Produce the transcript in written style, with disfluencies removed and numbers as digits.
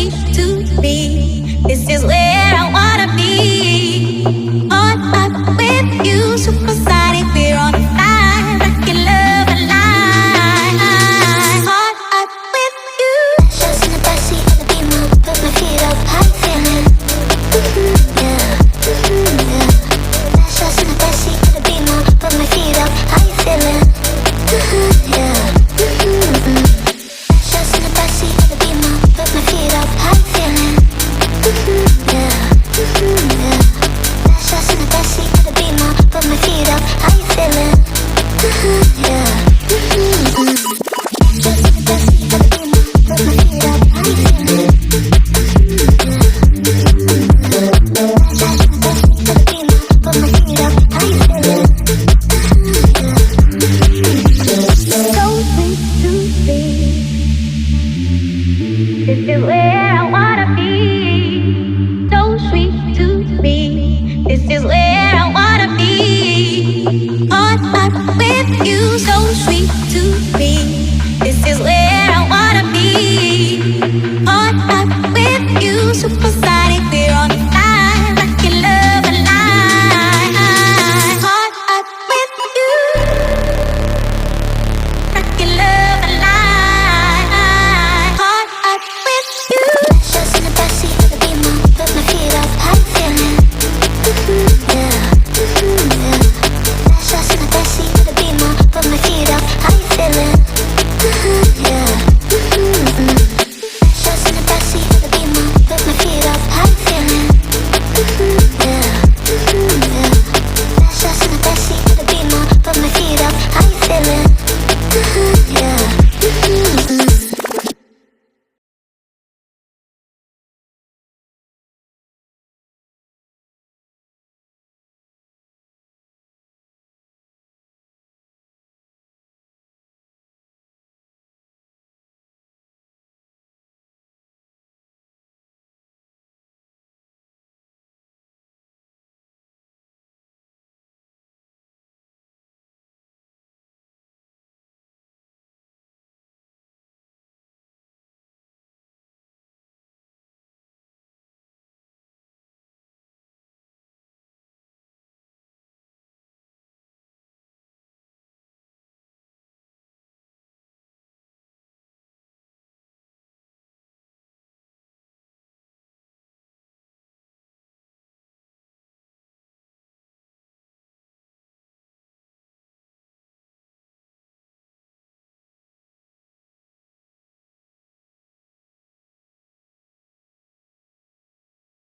place to be. This is where I wanna be. On up with you, supersonic. We're on fire, rockin' love alive. On up with you. Just in the backseat of the Beamer, put my feet up. How you feeling? Yeah, yeah. Just in the backseat of the Beamer, put my feet up. How you feeling? Yeah. Just in the backseat of the Beamer, put my feet up. How you feeling? Yeah, yeah. Just in the backseat of the Beamer, put my feet up. How you feeling? Yeah. Just in the backseat of the Beamer, put my feet up. How you feeling? Just in the backseat of the Beamer, put my feet up. How you feeling? So place to be. This is where I wanna